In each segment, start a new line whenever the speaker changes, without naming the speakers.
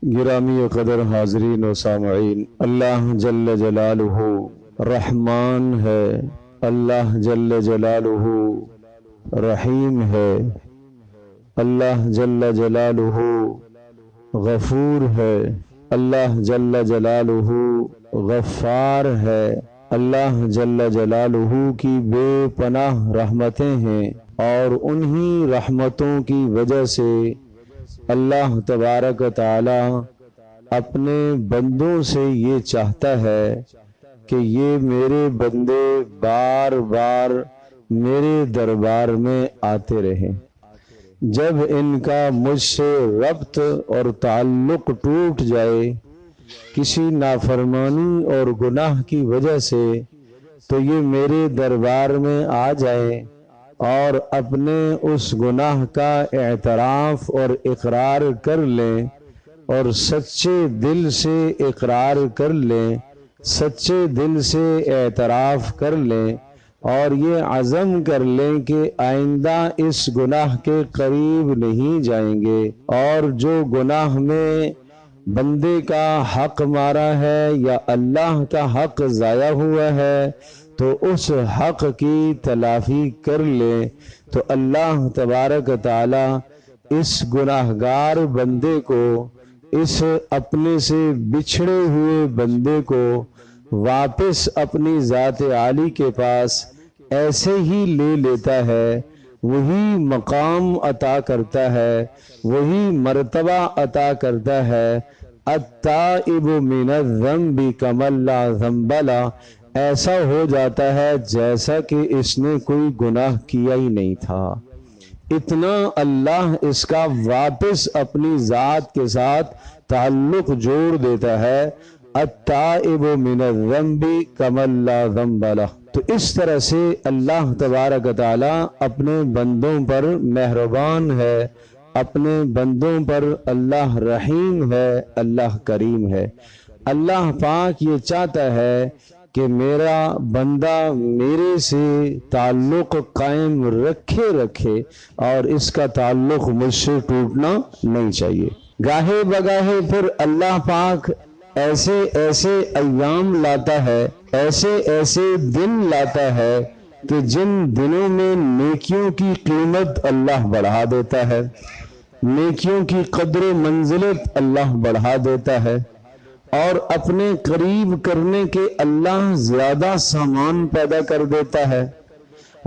گرامی قدر حاضرین و سامعین، اللہ جل جلالہ رحمان ہے، اللہ جل جلالہ رحیم ہے، اللہ جل جلالہ غفور ہے، اللہ جل جلالہ غفار ہے، اللہ جل جلالہ کی بے پناہ رحمتیں ہیں، اور انہی رحمتوں کی وجہ سے اللہ تبارک و تعالی اپنے بندوں سے یہ چاہتا ہے کہ یہ میرے بندے بار بار میرے دربار میں آتے رہیں۔ جب ان کا مجھ سے ربط اور تعلق ٹوٹ جائے کسی نافرمانی اور گناہ کی وجہ سے، تو یہ میرے دربار میں آ جائیں اور اپنے اس گناہ کا اعتراف اور اقرار کر لیں، اور سچے دل سے اقرار کر لیں، سچے دل سے اعتراف کر لیں، اور یہ عزم کر لیں کہ آئندہ اس گناہ کے قریب نہیں جائیں گے، اور جو گناہ میں بندے کا حق مارا ہے یا اللہ کا حق ضائع ہوا ہے تو اس حق کی تلافی کر لیں، تو اللہ تبارک تعالی اس گناہگار بندے کو، اس اپنے سے بچھڑے ہوئے بندے کو واپس اپنی ذات عالی کے پاس ایسے ہی لے لیتا ہے، وہی مقام عطا کرتا ہے، وہی مرتبہ عطا کرتا ہے۔ التائب من الذنب کمن لا ذنب لہ، ایسا ہو جاتا ہے جیسا کہ اس نے کوئی گناہ کیا ہی نہیں تھا۔ اتنا اللہ اس کا واپس اپنی ذات کے ساتھ تعلق جوڑ دیتا ہے۔ التائب من الذنب کمن لا ذنب لہ۔ تو اس طرح سے اللہ تبارک تعالی اپنے بندوں پر مہربان ہے، اپنے بندوں پر اللہ رحیم ہے، اللہ کریم ہے۔ اللہ پاک یہ چاہتا ہے کہ میرا بندہ میرے سے تعلق قائم رکھے اور اس کا تعلق مجھ سے ٹوٹنا نہیں چاہیے۔ گاہے بگاہے پھر اللہ پاک ایسے ایسے ایام لاتا ہے، ایسے ایسے دن لاتا ہے کہ جن دنوں میں نیکیوں کی قیمت اللہ بڑھا دیتا ہے، نیکیوں کی قدر و منزلت اللہ بڑھا دیتا ہے، اور اپنے قریب کرنے کے اللہ زیادہ سامان پیدا کر دیتا ہے۔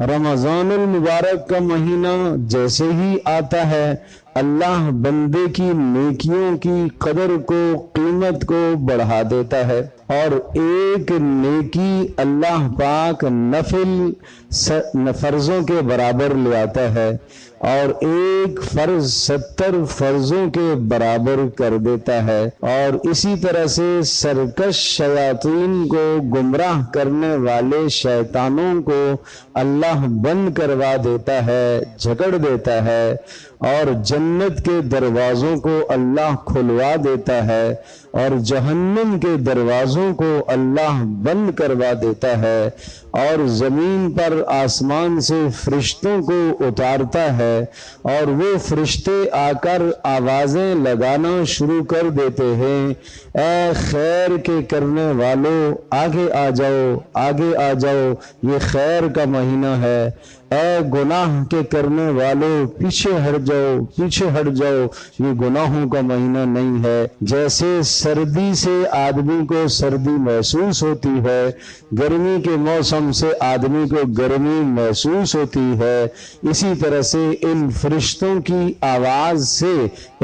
رمضان المبارک کا مہینہ جیسے ہی آتا ہے، اللہ بندے کی نیکیوں کی قدر کو، قیمت کو بڑھا دیتا ہے، اور ایک نیکی اللہ پاک نفل فرضوں کے برابر لے آتا ہے، اور ایک فرض 70 فرضوں کے برابر کر دیتا ہے۔ اور اسی طرح سے سرکش شیاطین کو، گمراہ کرنے والے شیطانوں کو اللہ بند کروا دیتا ہے، جھگڑ دیتا ہے، اور جنت کے دروازوں کو اللہ کھلوا دیتا ہے، اور جہنم کے دروازوں کو اللہ بند کروا دیتا ہے، اور زمین پر آسمان سے فرشتوں کو اتارتا ہے، اور وہ فرشتے آ کر آوازیں لگانا شروع کر دیتے ہیں، اے خیر کے کرنے والوں آگے آ جاؤ، آگے آ جاؤ، یہ خیر کا مہینہ ہے، اے گناہ کے کرنے والوں پیچھے ہٹ جاؤ، پیچھے ہٹ جاؤ، یہ گناہوں کا مہینہ نہیں ہے۔ جیسے سردی سے آدمی کو سردی محسوس ہوتی ہے، گرمی کے موسم سے آدمی کو گرمی محسوس ہوتی ہے، اسی طرح سے ان فرشتوں کی آواز سے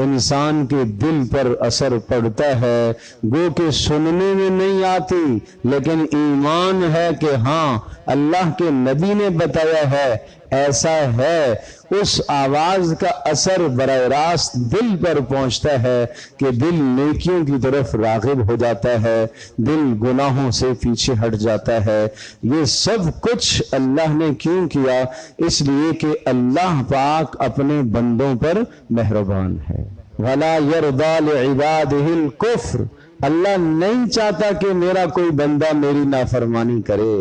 انسان کے دل پر اثر پڑتا ہے، گو کہ سننے میں نہیں آتی لیکن ایمان ہے کہ ہاں اللہ کے نبی نے بتایا ہے ایسا ہے، اس آواز کا اثر براہ راست دل پر پہنچتا ہے کہ دل نیکیوں کی طرف راغب ہو جاتا ہے، دل گناہوں سے پیچھے ہٹ جاتا ہے۔ یہ سب کچھ اللہ نے کیوں کیا؟ اس لیے کہ اللہ پاک اپنے بندوں پر مہربان ہے۔ وَلَا يَرْضَى لِعِبَادِهِ الْكُفْرَ، اللہ نہیں چاہتا کہ میرا کوئی بندہ میری نافرمانی کرے،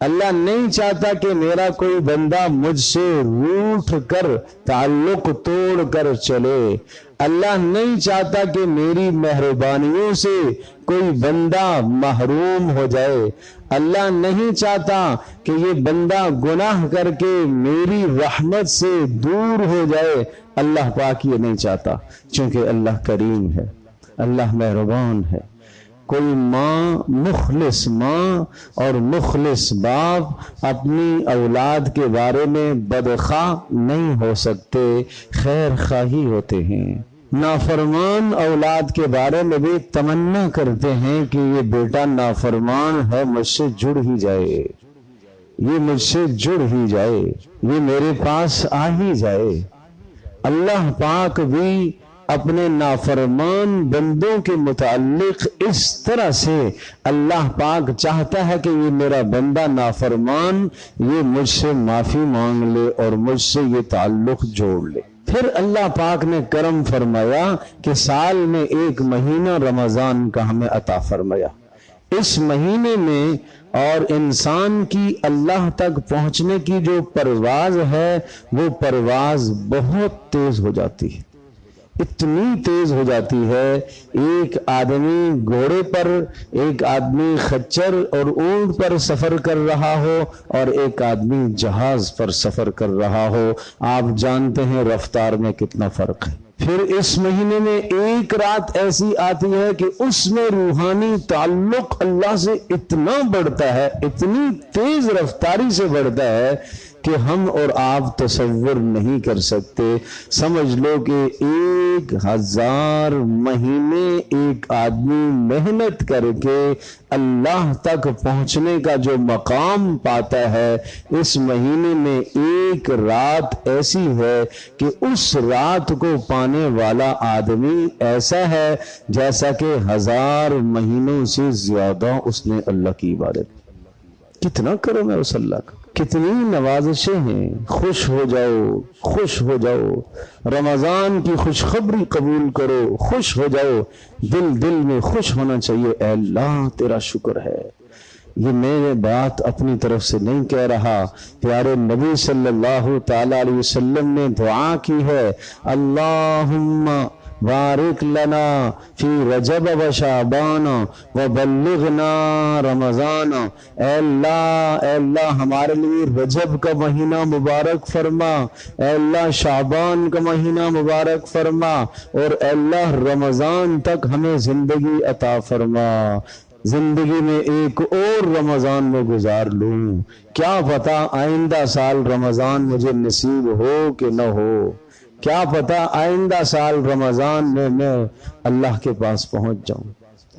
اللہ نہیں چاہتا کہ میرا کوئی بندہ مجھ سے روٹھ کر تعلق توڑ کر چلے. اللہ نہیں چاہتا کہ میری مہربانیوں سے کوئی بندہ محروم ہو جائے. اللہ نہیں چاہتا کہ یہ بندہ گناہ کر کے میری رحمت سے دور ہو جائے. اللہ پاک یہ نہیں چاہتا، چونکہ اللہ کریم ہے، اللہ مہربان ہے. کوئی مخلص ماں اور مخلص باپ اپنی اولاد کے بارے میں بدخواہ نہیں ہو سکتے، خیر خواہی ہوتے ہیں. نافرمان اولاد کے بارے میں بھی تمنا کرتے ہیں کہ یہ بیٹا نافرمان ہے، مجھ سے جڑ ہی جائے، یہ مجھ سے جڑ ہی جائے، یہ میرے پاس آ ہی جائے. اللہ پاک بھی اپنے نافرمان بندوں کے متعلق اس طرح سے اللہ پاک چاہتا ہے کہ یہ میرا بندہ نافرمان یہ مجھ سے معافی مانگ لے اور مجھ سے یہ تعلق جوڑ لے. پھر اللہ پاک نے کرم فرمایا کہ سال میں ایک مہینہ رمضان کا ہمیں عطا فرمایا. اس مہینے میں اور انسان کی اللہ تک پہنچنے کی جو پرواز ہے وہ پرواز بہت تیز ہو جاتی ہے، اتنی تیز ہو جاتی ہے. ایک آدمی گھوڑے پر، ایک آدمی خچر اور اونٹ پر سفر کر رہا ہو اور ایک آدمی جہاز پر سفر کر رہا ہو، آپ جانتے ہیں رفتار میں کتنا فرق ہے. پھر اس مہینے میں ایک رات ایسی آتی ہے کہ اس میں روحانی تعلق اللہ سے اتنا بڑھتا ہے، اتنی تیز رفتاری سے بڑھتا ہے کہ ہم اور آپ تصور نہیں کر سکتے. سمجھ لو کہ 1000 مہینے ایک آدمی محنت کر کے اللہ تک پہنچنے کا جو مقام پاتا ہے، اس مہینے میں ایک رات ایسی ہے کہ اس رات کو پانے والا آدمی ایسا ہے جیسا کہ 1000 مہینوں سے زیادہ اس نے اللہ کی عبادت. کتنا کرم ہے اس اللہ کا، کتنی نوازشیں ہیں. خوش ہو جاؤ، خوش ہو جاؤ، رمضان کی خوشخبری قبول کرو، خوش ہو جاؤ. دل میں خوش ہونا چاہیے. اے اللہ تیرا شکر ہے. یہ میں بات اپنی طرف سے نہیں کہہ رہا، پیارے نبی صلی اللہ تعالی علیہ وسلم نے دعا کی ہے، اللہم بارک لنا فی رجب و شعبان و بلغنا رمضان. اے اللہ ہمارے لیے رجب کا مہینہ مبارک فرما، اے اللہ شعبان کا مہینہ مبارک فرما، اور اے اللہ رمضان تک ہمیں زندگی عطا فرما. زندگی میں ایک اور رمضان میں گزار لوں، کیا پتا آئندہ سال رمضان مجھے نصیب ہو کہ نہ ہو، کیا پتا آئندہ سال رمضان میں میں اللہ کے پاس پہنچ جاؤں،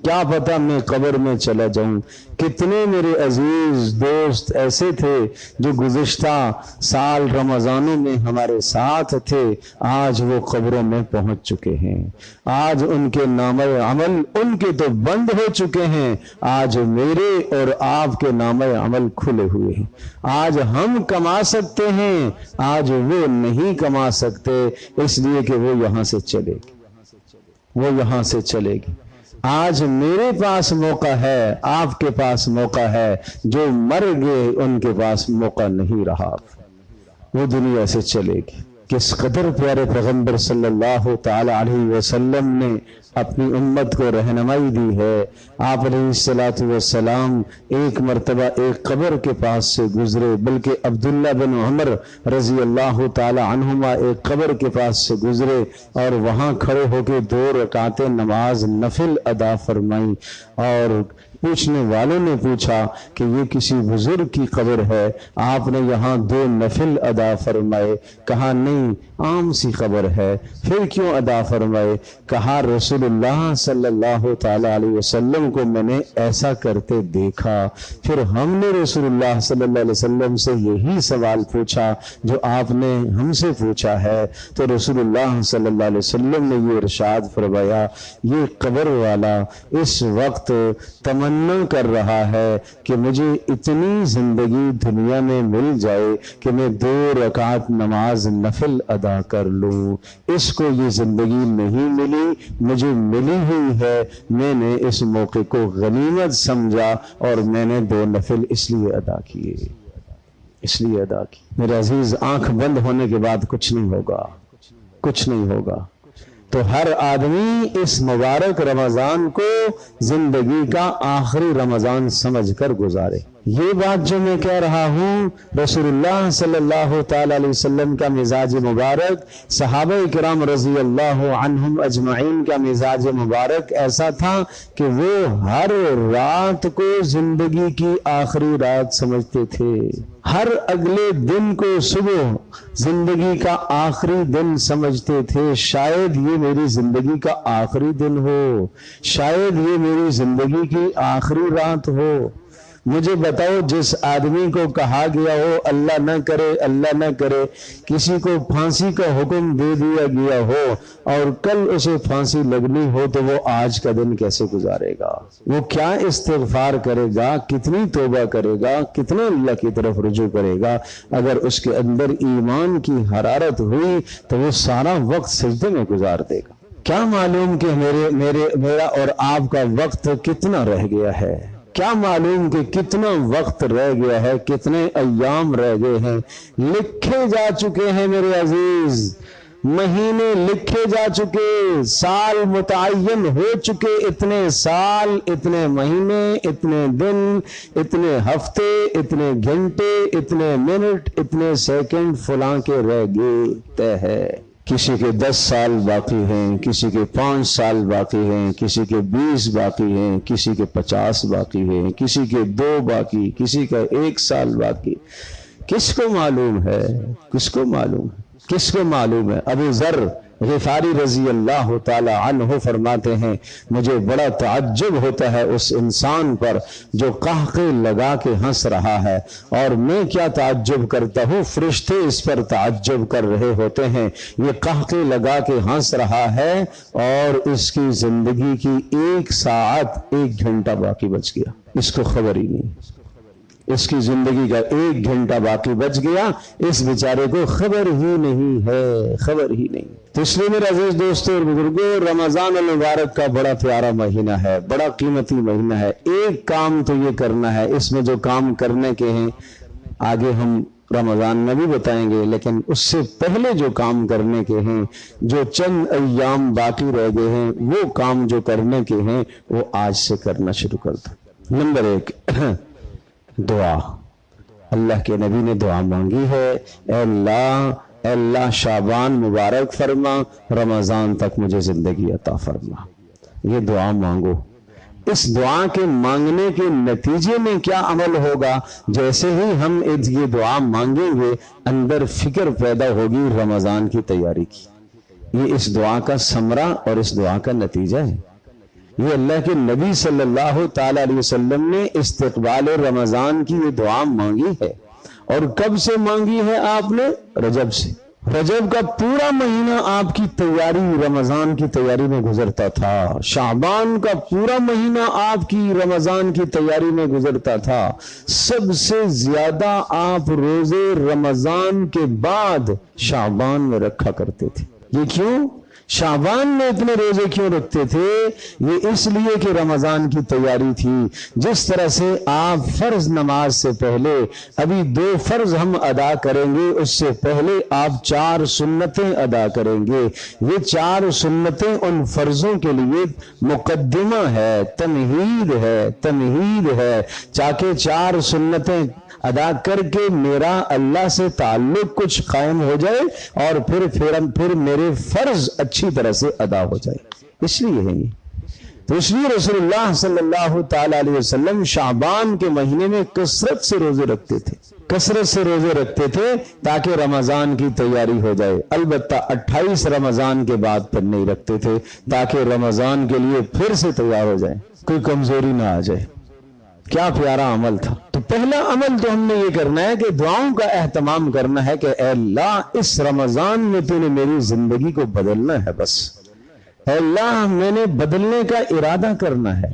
کیا پتا میں قبر میں چلا جاؤں. کتنے میرے عزیز دوست ایسے تھے جو گزشتہ سال رمضانوں میں ہمارے ساتھ تھے، آج وہ قبروں میں پہنچ چکے ہیں. آج ان کے نامہ عمل ان کے تو بند ہو چکے ہیں، آج میرے اور آپ کے نامہ عمل کھلے ہوئے ہیں. آج ہم کما سکتے ہیں، آج وہ نہیں کما سکتے، اس لیے کہ وہ یہاں سے چلے گی، وہ یہاں سے چلے گی. آج میرے پاس موقع ہے، آپ کے پاس موقع ہے، جو مر گئے ان کے پاس موقع نہیں رہا، وہ دنیا سے چلے گی. کس قدر پیارے پیغمبر صلی اللہ تعالی علیہ وسلم نے اپنی امت کو رہنمائی دی ہے. آپ علیہ السلام ایک مرتبہ ایک قبر کے پاس سے گزرے، بلکہ عبداللہ بن عمر رضی اللہ تعالی عنہما ایک قبر کے پاس سے گزرے اور وہاں کھڑے ہو کے 2 رکعتیں نماز نفل ادا فرمائی. اور پوچھنے والوں نے پوچھا کہ یہ کسی بزرگ کی قبر ہے، آپ نے یہاں 2 نفل ادا فرمائے. کہا نہیں، عام سی قبر ہے. پھر کیوں ادا فرمائے؟ کہا رسول اللہ صلی اللہ تعالی علیہ وسلم کو میں نے ایسا کرتے دیکھا. پھر ہم نے رسول اللہ صلی اللہ علیہ وسلم سے یہی سوال پوچھا جو آپ نے ہم سے پوچھا ہے، تو رسول اللہ صلی اللہ علیہ وسلم نے یہ ارشاد فرمایا، یہ قبر والا اس وقت تمنا تمنا کر رہا ہے کہ مجھے اتنی زندگی دنیا میں مل جائے کہ میں 2 رکعت نماز نفل ادا کر لوں. اس کو یہ زندگی نہیں ملی، مجھے ملی ہوئی ہے. میں نے اس موقع کو غنیمت سمجھا اور میں نے 2 نفل اس لیے ادا کیے، اس لیے ادا کی. میرے عزیز، آنکھ بند ہونے کے بعد کچھ نہیں ہوگا، کچھ نہیں ہوگا. تو ہر آدمی اس مبارک رمضان کو زندگی کا آخری رمضان سمجھ کر گزارے. یہ بات جو میں کہہ رہا ہوں رسول اللہ صلی اللہ تعالی علیہ وسلم کا مزاج مبارک، صحابہ کرام رضی اللہ عنہم اجمعین کا مزاج مبارک ایسا تھا کہ وہ ہر رات کو زندگی کی آخری رات سمجھتے تھے، ہر اگلے دن کو صبح زندگی کا آخری دن سمجھتے تھے. شاید یہ میری زندگی کا آخری دن ہو، شاید یہ میری زندگی کی آخری رات ہو. مجھے بتاؤ، جس آدمی کو کہا گیا ہو اللہ نہ کرے، اللہ نہ کرے، کسی کو پھانسی کا حکم دے دیا گیا ہو اور کل اسے پھانسی لگنی ہو تو وہ آج کا دن کیسے گزارے گا؟ وہ کیا استغفار کرے گا، کتنی توبہ کرے گا، کتنا اللہ کی طرف رجوع کرے گا؟ اگر اس کے اندر ایمان کی حرارت ہوئی تو وہ سارا وقت سجدے میں گزار دے گا. کیا معلوم کہ میرا اور آپ کا وقت کتنا رہ گیا ہے، کیا معلوم کہ کتنا وقت رہ گیا ہے، کتنے ایام رہ گئے ہیں. لکھے جا چکے ہیں میرے عزیز، مہینے لکھے جا چکے، سال متعین ہو چکے. اتنے سال، اتنے مہینے، اتنے دن، اتنے ہفتے، اتنے گھنٹے، اتنے منٹ، اتنے سیکنڈ فلاں کے رہ گئے طے ہے. کسی کے 10 سال باقی ہیں، کسی کے 5 سال باقی ہیں، کسی کے 20 باقی ہیں، کسی کے 50 باقی ہیں، کسی کے 2 باقی، کسی کا 1 سال باقی. کس کو معلوم ہے، کس کو معلوم ہے، کس کو معلوم ہے؟ ابو ذر غفاری رضی اللہ تعالی عنہ فرماتے ہیں مجھے بڑا تعجب ہوتا ہے اس انسان پر جو قہقے لگا کے ہنس رہا ہے، اور میں کیا تعجب کرتا ہوں، فرشتے اس پر تعجب کر رہے ہوتے ہیں. یہ قہقے لگا کے ہنس رہا ہے اور اس کی زندگی کی 1 ساعت 1 گھنٹہ باقی بچ گیا، اس کو خبر ہی نہیں. اس کی زندگی کا 1 گھنٹہ باقی بچ گیا، اس بیچارے کو خبر ہی نہیں ہے، خبر ہی نہیں. تو اس لیے میرے عزیز دوستوں اور بزرگوں، رمضان المبارک کا بڑا پیارا مہینہ ہے، بڑا قیمتی مہینہ ہے. ایک کام تو یہ کرنا ہے، اس میں جو کام کرنے کے ہیں آگے ہم رمضان میں بھی بتائیں گے، لیکن اس سے پہلے جو کام کرنے کے ہیں، جو چند ایام باقی رہ گئے ہیں، وہ کام جو کرنے کے ہیں وہ آج سے کرنا شروع کر دو. نمبر 1 دعا. اللہ کے نبی نے دعا مانگی ہے، اے اللہ شعبان مبارک فرما، رمضان تک مجھے زندگی عطا فرما. یہ دعا مانگو. اس دعا کے مانگنے کے نتیجے میں کیا عمل ہوگا؟ جیسے ہی ہم یہ دعا مانگیں گے اندر فکر پیدا ہوگی رمضان کی تیاری کی. یہ اس دعا کا ثمرہ اور اس دعا کا نتیجہ ہے. یہ اللہ کے نبی صلی اللہ تعالی علیہ وسلم نے استقبال رمضان کی یہ دعا مانگی ہے. اور کب سے مانگی ہے آپ نے؟ رجب سے. رجب کا پورا مہینہ آپ کی تیاری، رمضان کی تیاری میں گزرتا تھا. شعبان کا پورا مہینہ آپ کی رمضان کی تیاری میں گزرتا تھا. سب سے زیادہ آپ روزے رمضان کے بعد شعبان میں رکھا کرتے تھے. یہ کیوں؟ شعبان میں اتنے روزے کیوں رکھتے تھے؟ یہ اس لیے کہ رمضان کی تیاری تھی. جس طرح سے آپ فرض نماز سے پہلے، ابھی 2 فرض ہم ادا کریں گے، اس سے پہلے آپ 4 سنتیں ادا کریں گے. یہ 4 سنتیں ان فرضوں کے لیے مقدمہ ہے، تمہید ہے تاکہ 4 سنتیں ادا کر کے میرا اللہ سے تعلق کچھ قائم ہو جائے اور پھر میرے فرض اچھی طرح سے ادا ہو جائے. اس لیے ہے یہ. تو اس لیے رسول اللہ صلی اللہ تعالی علیہ وسلم شعبان کے مہینے میں کثرت سے روزے رکھتے تھے تاکہ رمضان کی تیاری ہو جائے. البتہ 28 رمضان کے بعد پھر نہیں رکھتے تھے تاکہ رمضان کے لیے پھر سے تیار ہو جائے، کوئی کمزوری نہ آ جائے. کیا پیارا عمل تھا. تو پہلا عمل تو ہم نے یہ کرنا ہے کہ دعاؤں کا اہتمام کرنا ہے کہ اے اللہ اس رمضان میں تو نے میری زندگی کو بدلنا ہے. بس اے اللہ میں نے بدلنے کا ارادہ کرنا ہے.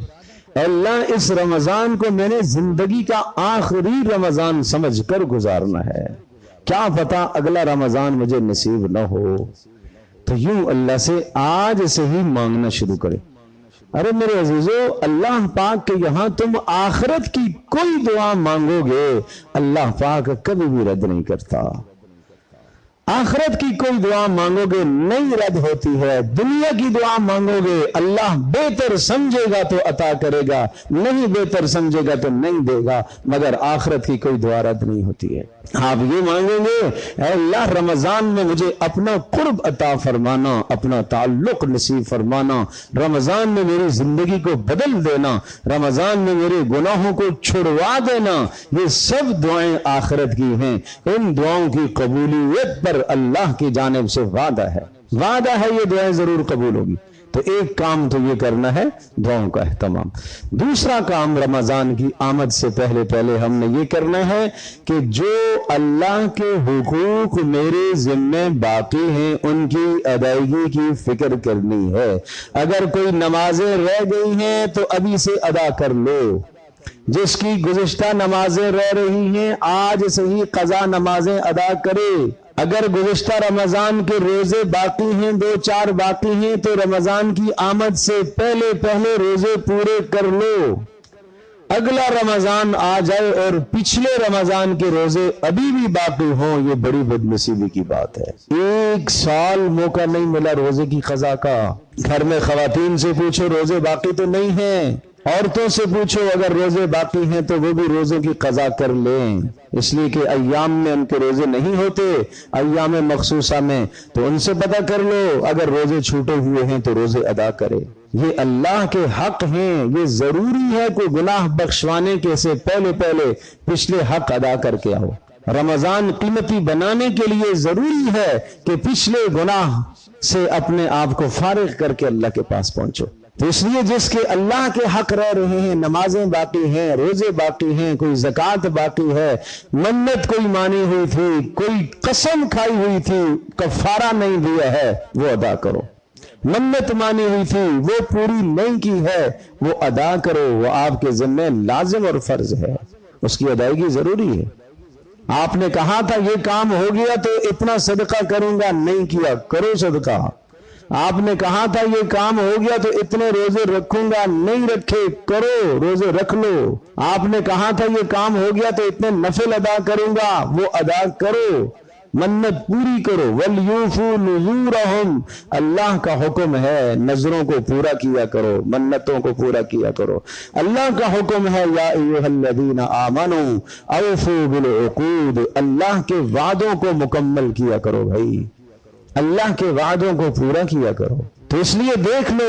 اللہ اس رمضان کو میں نے زندگی کا آخری رمضان سمجھ کر گزارنا ہے، کیا پتا اگلا رمضان مجھے نصیب نہ ہو، تو یوں اللہ سے آج سے ہی مانگنا شروع کرے۔ ارے میرے عزیزو، اللہ پاک کے یہاں تم آخرت کی کوئی دعا مانگو گے اللہ پاک کبھی بھی رد نہیں کرتا۔ آخرت کی کوئی دعا مانگو گے نہیں رد ہوتی ہے، دنیا کی دعا مانگو گے اللہ بہتر سمجھے گا تو عطا کرے گا، نہیں بہتر سمجھے گا تو نہیں دے گا، مگر آخرت کی کوئی دعا رد نہیں ہوتی ہے۔ آپ یہ مانگیں گے اے اللہ رمضان میں مجھے اپنا قرب عطا فرمانا، اپنا تعلق نصیب فرمانا، رمضان میں میری زندگی کو بدل دینا، رمضان میں میرے گناہوں کو چھڑوا دینا، یہ سب دعائیں آخرت کی ہیں۔ ان دعاؤں کی قبولیت پر اللہ کی جانب سے وعدہ ہے، وعدہ ہے یہ دعائیں ضرور قبول ہوگی۔ تو ایک کام تو یہ کرنا ہے دعاؤں کا اہتمام۔ دوسرا کام رمضان کی آمد سے پہلے ہم نے یہ کرنا ہے کہ جو اللہ کے حقوق میرے ذمہ باقی ہیں ان کی ادائیگی کی فکر کرنی ہے۔ اگر کوئی نمازیں رہ گئی ہیں تو ابھی سے ادا کر لو، جس کی گزشتہ نمازیں رہ رہی ہیں آج سے ہی قضا نمازیں ادا کرے۔ اگر گزشتہ رمضان کے روزے باقی ہیں، 2-4 باقی ہیں، تو رمضان کی آمد سے پہلے روزے پورے کر لو۔ اگلا رمضان آ جائے اور پچھلے رمضان کے روزے ابھی بھی باقی ہوں، یہ بڑی بد نصیبی کی بات ہے۔ 1 سال موقع نہیں ملا روزے کی قضا کا۔ گھر میں خواتین سے پوچھو روزے باقی تو نہیں ہیں، عورتوں سے پوچھو اگر روزے باقی ہیں تو وہ بھی روزوں کی قضا کر لیں، اس لیے کہ ایام میں ان کے روزے نہیں ہوتے، ایام مخصوصہ میں، تو ان سے پتہ کر لو اگر روزے چھوٹے ہوئے ہیں تو روزے ادا کرے۔ یہ اللہ کے حق ہیں، یہ ضروری ہے کہ گناہ بخشوانے کے سے پہلے پچھلے حق ادا کر کے آؤ۔ رمضان قیمتی بنانے کے لیے ضروری ہے کہ پچھلے گناہ سے اپنے آپ کو فارغ کر کے اللہ کے پاس پہنچو۔ تو اس لیے جس کے اللہ کے حق رہ رہے ہیں، نمازیں باقی ہیں، روزے باقی ہیں، کوئی زکوٰۃ باقی ہے، منت کوئی مانی ہوئی تھی، کوئی قسم کھائی ہوئی تھی کفارہ نہیں دیا ہے، وہ ادا کرو۔ منت مانی ہوئی تھی وہ پوری نہیں کی ہے، وہ ادا کرو، وہ آپ کے ذمہ لازم اور فرض ہے، اس کی ادائیگی ضروری ہے۔ آپ نے کہا تھا یہ کام ہو گیا تو اتنا صدقہ کروں گا، نہیں کیا، کرو صدقہ۔ آپ نے کہا تھا یہ کام ہو گیا تو اتنے روزے رکھوں گا، نہیں رکھے، کرو، روزے رکھ لو۔ آپ نے کہا تھا یہ کام ہو گیا تو اتنے نفل ادا کروں گا، وہ ادا کرو، منت پوری کرو۔ وَلْيُوفُوا نُذُورَهُمْ، اللہ کا حکم ہے نذروں کو پورا کیا کرو، منتوں کو پورا کیا کرو۔ اللہ کا حکم ہے یا ایھا الذین آمنوا اوفوا بالعقود، اللہ کے وعدوں کو مکمل کیا کرو بھائی، اللہ کے وعدوں کو پورا کیا کرو۔ تو اس لیے دیکھ لو،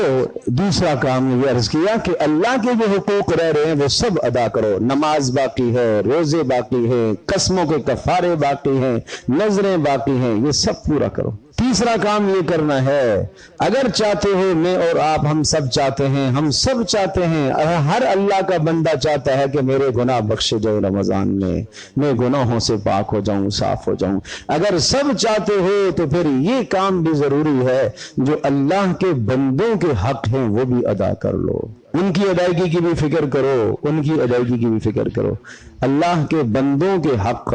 دوسرا کام یہ عرض کیا کہ اللہ کے جو حقوق رہ رہے ہیں وہ سب ادا کرو۔ نماز باقی ہے، روزے باقی ہیں، قسموں کے کفارے باقی ہیں، نذریں باقی ہیں، یہ سب پورا کرو۔ تیسرا کام یہ کرنا ہے، اگر چاہتے ہو، میں اور آپ ہم سب چاہتے ہیں، ہم سب چاہتے ہیں، ہر اللہ کا بندہ چاہتا ہے کہ میرے گناہ بخشے جائے رمضان میں گناہوں سے پاک ہو جاؤں، صاف ہو جاؤں۔ اگر سب چاہتے ہو تو پھر یہ کام بھی ضروری ہے، جو اللہ کے بندوں کے حق ہیں وہ بھی ادا کر لو، ان کی ادائیگی کی بھی فکر کرو، ان کی ادائیگی کی بھی فکر کرو۔ اللہ کے بندوں کے حق،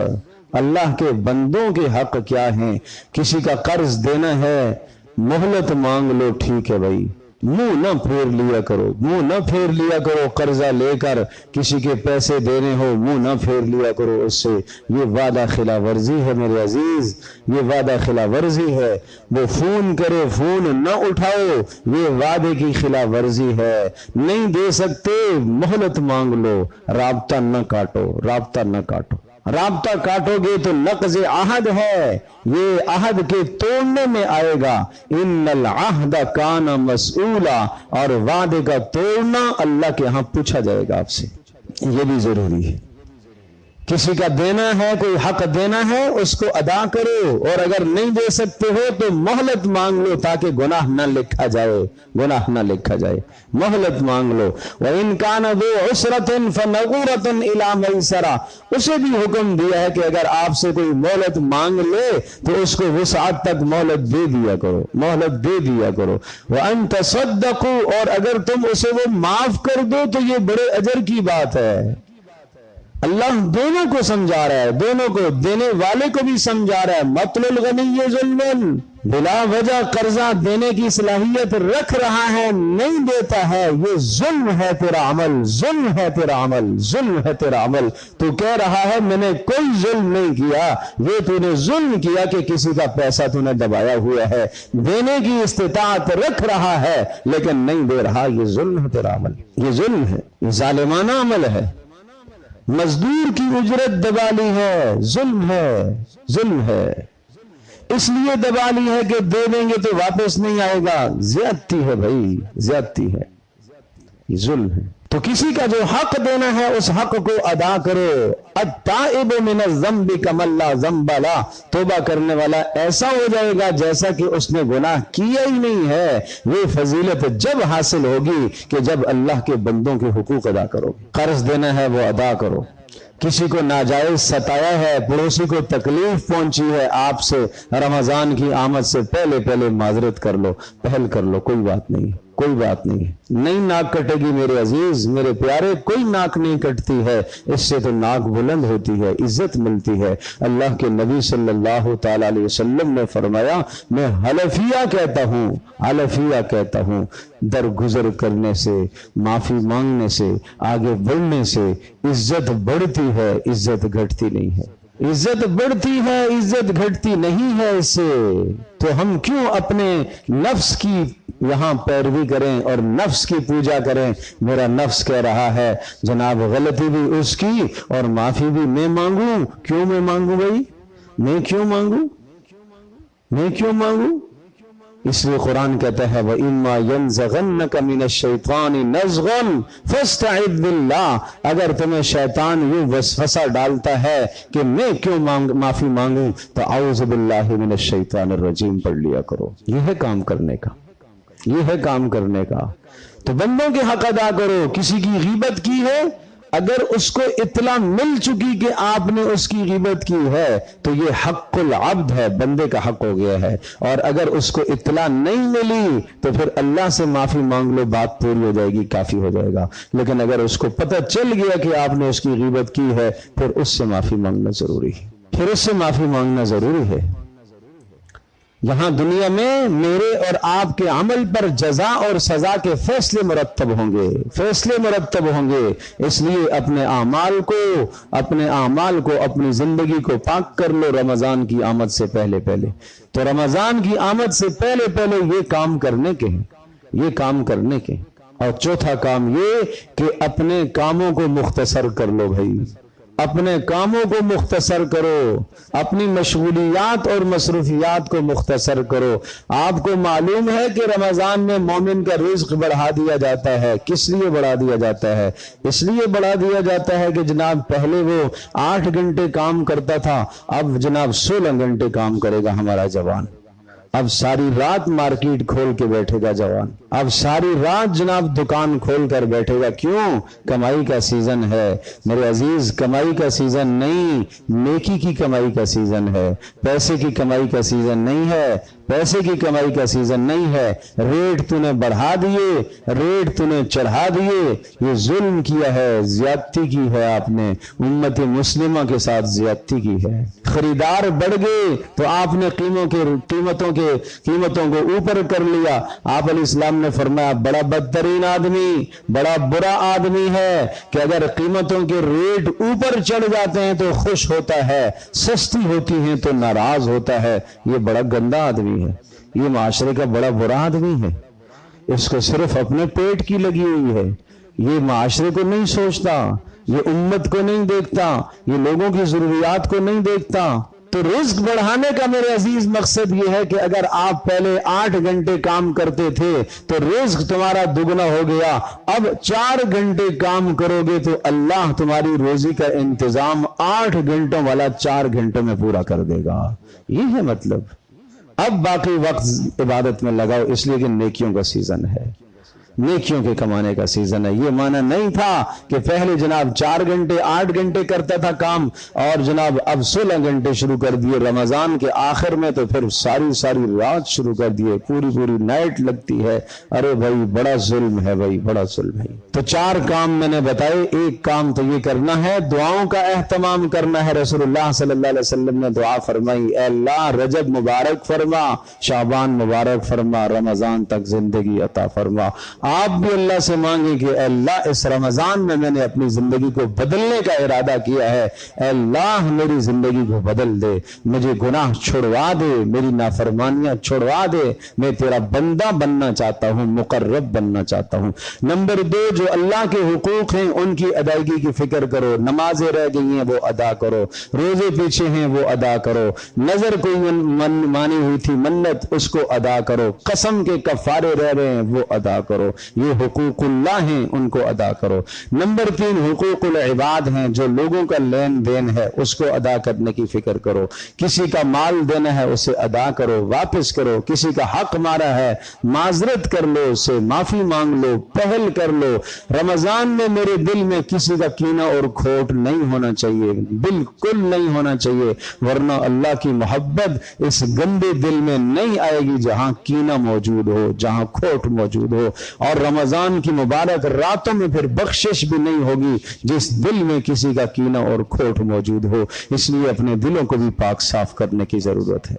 اللہ کے بندوں کے حق کیا ہیں؟ کسی کا قرض دینا ہے، مہلت مانگ لو، ٹھیک ہے بھائی، منہ نہ پھیر لیا کرو، منہ نہ پھیر لیا کرو، قرضہ لے کر کسی کے پیسے دینے ہو منہ نہ پھیر لیا کرو اس سے، یہ وعدہ خلاف ورزی ہے میرے عزیز، یہ وعدہ خلاف ورزی ہے۔ وہ فون کرے فون نہ اٹھاؤ، یہ وعدے کی خلاف ورزی ہے۔ نہیں دے سکتے مہلت مانگ لو، رابطہ نہ کاٹو، رابطہ نہ کاٹو۔ رابطہ کاٹو گے تو نقض عہد ہے، یہ عہد کے توڑنے میں آئے گا۔ ان العہد کان مسئولا، اور وعدے کا توڑنا اللہ کے ہاں پوچھا جائے گا آپ سے، یہ بھی ضروری ہے۔ کسی کا دینا ہے، کوئی حق دینا ہے، اس کو ادا کرو، اور اگر نہیں دے سکتے ہو تو مہلت مانگ لو تاکہ گناہ نہ لکھا جائے، گناہ نہ لکھا جائے، مہلت مانگ لو۔ وَإِن كَانَ ذُو عُسْرَةٍ فَنَظِرَةٌ إِلَىٰ مَيْسَرَةٍ، اسے بھی حکم دیا ہے کہ اگر آپ سے کوئی مہلت مانگ لے تو اس کو وسعت تک مہلت دے دیا کرو، مہلت دے دیا کرو۔ وَأَن تَصَدَّقُوا، اور اگر تم اسے وہ معاف کر دو تو یہ بڑے اجر کی بات ہے۔ اللہ دونوں کو سمجھا رہا ہے، دونوں کو، دینے والے کو بھی سمجھا رہا ہے۔ مطل الغنی ظلم، بلا وجہ قرضہ دینے کی صلاحیت رکھ رہا ہے، نہیں دیتا ہے، یہ ظلم ہے تیرا عمل، ظلم ہے تیرا عمل، ظلم ہے تیرا عمل۔ تو کہہ رہا ہے میں نے کوئی ظلم نہیں کیا، یہ تو نے ظلم کیا کہ کسی کا پیسہ تو نے دبایا ہوا ہے، دینے کی استطاعت رکھ رہا ہے لیکن نہیں دے رہا، یہ ظلم ہے تیرا عمل، یہ ظلم ہے، یہ ظالمانہ عمل ہے۔ مزدور کی اجرت دبا لی ہے، ظلم ہے، ظلم ہے، اس لیے دبا لی ہے کہ دے دیں گے تو واپس نہیں آئے گا، زیادتی ہے بھائی، زیادتی ہے، یہ ظلم ہے۔ تو کسی کا جو حق دینا ہے اس حق کو ادا کرو۔ التائب من الذنب کمن لا ذنب لہ، توبہ کرنے والا ایسا ہو جائے گا جیسا کہ اس نے گناہ کیا ہی نہیں ہے۔ یہ فضیلت جب حاصل ہوگی کہ جب اللہ کے بندوں کے حقوق ادا کرو، قرض دینا ہے وہ ادا کرو، کسی کو ناجائز ستایا ہے، پڑوسی کو تکلیف پہنچی ہے، آپ سے رمضان کی آمد سے پہلے پہلے معذرت کر لو، پہل کر لو، کوئی بات نہیں، کوئی بات نہیں، نہیں ناک کٹے گی میرے عزیز، میرے پیارے، کوئی ناک نہیں کٹتی ہے، اس سے تو ناک بلند ہوتی ہے، عزت ملتی ہے۔ اللہ کے نبی صلی اللہ تعالی علیہ وسلم نے فرمایا میں حلفیہ کہتا ہوں، حلفیہ کہتا ہوں، درگزر کرنے سے، معافی مانگنے سے، آگے بڑھنے سے عزت بڑھتی ہے، عزت گھٹتی نہیں ہے، عزت بڑھتی ہے، عزت گھٹتی نہیں ہے اس سے۔ تو ہم کیوں اپنے نفس کی یہاں پیروی کریں اور نفس کی پوجا کریں؟ میرا نفس کہہ رہا ہے جناب غلطی بھی اس کی اور معافی بھی میں مانگوں، کیوں میں مانگوں بھائی، میں کیوں مانگوں، میں کیوں مانگوں؟ اس لیے قرآن کہتا ہے وَإِمَّا يَنزَغَنَّكَ مِنَ الشَّيْطَانِ نَزْغٌ فَاسْتَعِذْ بِاللَّهِ، اگر تمہیں شیطان یوں وسوسہ ڈالتا ہے کہ میں کیوں معافی مانگوں تو اعوذ باللہ من الشیطان الرجیم پڑھ لیا کرو۔ یہ ہے کام کرنے کا، یہ ہے کام کرنے کا۔ تو بندوں کے حق ادا کرو۔ کسی کی غیبت کی ہے، اگر اس کو اطلاع مل چکی کہ آپ نے اس کی غیبت کی ہے تو یہ حق العبد ہے، بندے کا حق ہو گیا ہے، اور اگر اس کو اطلاع نہیں ملی تو پھر اللہ سے معافی مانگ لو، بات پوری ہو جائے گی، کافی ہو جائے گا۔ لیکن اگر اس کو پتہ چل گیا کہ آپ نے اس کی غیبت کی ہے پھر اس سے معافی مانگنا ضروری ہے، پھر اس سے معافی مانگنا ضروری ہے۔ یہاں دنیا میں میرے اور آپ کے عمل پر جزا اور سزا کے فیصلے مرتب ہوں گے، فیصلے مرتب ہوں گے، اس لیے اپنے اعمال کو اپنی زندگی کو پاک کر لو رمضان کی آمد سے پہلے پہلے۔ تو رمضان کی آمد سے پہلے پہلے یہ کام کرنے کے ہیں، یہ کام کرنے کے۔ اور چوتھا کام یہ کہ اپنے کاموں کو مختصر کر لو بھائی، اپنے کاموں کو مختصر کرو، اپنی مشغولیات اور مصروفیات کو مختصر کرو۔ آپ کو معلوم ہے کہ رمضان میں مومن کا رزق بڑھا دیا جاتا ہے۔ کس لیے بڑھا دیا جاتا ہے؟ اس لیے بڑھا دیا جاتا ہے کہ جناب پہلے وہ 8 گھنٹے کام کرتا تھا، اب جناب 16 گھنٹے کام کرے گا ہمارا جوان، اب ساری رات مارکیٹ کھول کے بیٹھے گا جوان، اب ساری رات جناب دکان کھول کر بیٹھے گا۔ کیوں؟ کمائی کا سیزن ہے میرے عزیز، کمائی کا سیزن نہیں، نیکی کی کمائی کا سیزن ہے، پیسے کی کمائی کا سیزن نہیں ہے، پیسے کی کمائی کا سیزن نہیں ہے۔ ریٹ تو نے بڑھا دیے، ریٹ تو نے چڑھا دیے، یہ ظلم کیا ہے، زیادتی کی ہے، آپ نے امت مسلمہ کے ساتھ زیادتی کی ہے۔ خریدار بڑھ گئے تو آپ نے قیمتوں کو اوپر کر لیا۔ آپ علیہ السلام نے فرمایا بڑا بدترین آدمی، بڑا برا آدمی ہے کہ اگر قیمتوں کے ریٹ اوپر چڑھ جاتے ہیں تو خوش ہوتا ہے، سستی ہوتی ہیں تو ناراض ہوتا ہے۔ یہ بڑا گندا آدمی ہے، یہ معاشرے کا بڑا برا آدمی ہے، اس کو صرف اپنے پیٹ کی لگی ہوئی ہے، یہ معاشرے کو نہیں سوچتا، یہ امت کو نہیں دیکھتا، یہ لوگوں کی ضروریات کو نہیں دیکھتا۔ تو رزق بڑھانے کا میرے عزیز مقصد یہ ہے کہ اگر آپ پہلے 8 گھنٹے کام کرتے تھے تو رزق تمہارا دگنا ہو گیا، اب 4 گھنٹے کام کرو گے تو اللہ تمہاری روزی کا انتظام 8 گھنٹوں والا 4 گھنٹوں میں پورا کر دے گا. یہ ہے مطلب. اب باقی وقت عبادت میں لگاؤ، اس لیے کہ نیکیوں کا سیزن ہے، نیکیوں کے کمانے کا سیزن ہے. یہ معنی نہیں تھا کہ پہلے جناب 4 گھنٹے 8 گھنٹے کرتا تھا کام اور جناب اب 16 گھنٹے شروع کر دیے رمضان کے آخر میں، تو پھر ساری رات شروع کر دیے، پوری نائٹ لگتی ہے. ارے بھائی بڑا ظلم ہے، بھائی بڑا ظلم ہے. تو 4 کام میں نے بتائے. ایک کام تو یہ کرنا ہے، دعاؤں کا اہتمام کرنا ہے. رسول اللہ صلی اللہ علیہ وسلم نے دعا فرمائی، اے اللہ رجب مبارک فرما، شعبان مبارک فرما، رمضان تک زندگی عطا فرما. آپ بھی اللہ سے مانگیں کہ اے اللہ اس رمضان میں نے اپنی زندگی کو بدلنے کا ارادہ کیا ہے، اے اللہ میری زندگی کو بدل دے، مجھے گناہ چھڑوا دے، میری نافرمانیاں چھڑوا دے، میں تیرا بندہ بننا چاہتا ہوں، مقرب بننا چاہتا ہوں. نمبر 2، جو اللہ کے حقوق ہیں ان کی ادائیگی کی فکر کرو. نمازیں رہ گئی ہیں وہ ادا کرو، روزے پیچھے ہیں وہ ادا کرو، نظر کوئی مانی ہوئی تھی منت اس کو ادا کرو، قسم کے کفارے رہ رہے ہیں وہ ادا کرو. یہ حقوق اللہ ہیں، ان کو ادا کرو. نمبر 3، حقوق العباد ہیں، جو لوگوں کا لین دین ہے اس کو ادا کرنے کی فکر کرو. کسی کا مال دینا ہے اسے ادا کرو، واپس کرو. کسی کا حق مارا ہے معذرت کر لو، اسے معافی مانگ لو، پہل کر لو. رمضان میں میرے دل میں کسی کا کینہ اور کھوٹ نہیں ہونا چاہیے، بالکل نہیں ہونا چاہیے، ورنہ اللہ کی محبت اس گندے دل میں نہیں آئے گی جہاں کینہ موجود ہو، جہاں کھوٹ موجود ہو. اور رمضان کی مبارک راتوں میں پھر بخشش بھی نہیں ہوگی جس دل میں کسی کا کینہ اور کھوٹ موجود ہو. اس لیے اپنے دلوں کو بھی پاک صاف کرنے کی ضرورت ہے،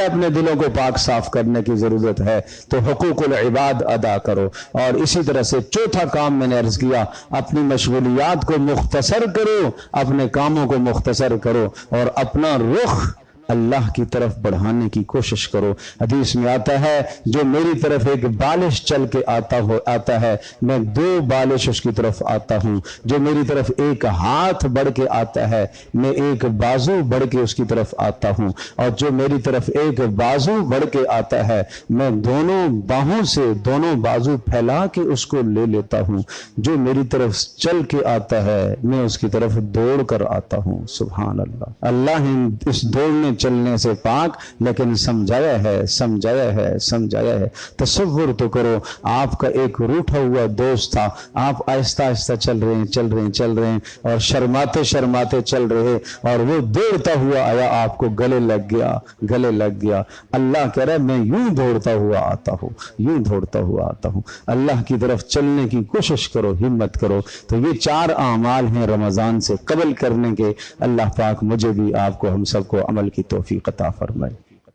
اپنے دلوں کو پاک صاف کرنے کی ضرورت ہے. تو حقوق العباد ادا کرو. اور اسی طرح سے 4تھا کام میں نے عرض کیا، اپنی مشغولیات کو مختصر کرو، اپنے کاموں کو مختصر کرو اور اپنا رخ اللہ کی طرف بڑھانے کی کوشش کرو. حدیث میں آتا ہے جو میری طرف ایک بالش چل کے آتا ہے میں 2 بالش اس کی طرف آتا ہوں. جو میری طرف ایک ہاتھ بڑھ کے آتا ہے میں ایک بازو بڑھ کے اس کی طرف آتا ہوں. اور جو میری طرف ایک بازو بڑھ کے آتا ہے میں دونوں باہوں سے دونوں بازو پھیلا کے اس کو لے لیتا ہوں. جو میری طرف چل کے آتا ہے میں اس کی طرف دوڑ کر آتا ہوں. سبحان اللہ. اللہ اس دوڑنے چلنے سے پاک، لیکن سمجھایا ہے. تصور تو کرو، آپ کا ایک روٹھا ہوا دوست تھا، آپ آہستہ آہستہ چل رہے ہیں اور شرماتے چل رہے، اور وہ دوڑتا ہوا آیا، آپ کو گلے لگ گیا. اللہ کہہ رہا ہے میں یوں دوڑتا ہوا آتا ہوں. اللہ کی طرف چلنے کی کوشش کرو، ہمت کرو. تو یہ 4 اعمال ہیں رمضان سے قبل کرنے کے. اللہ پاک مجھے بھی، آپ کو، ہم سب کو عمل کی توفیق عطا فرمائے.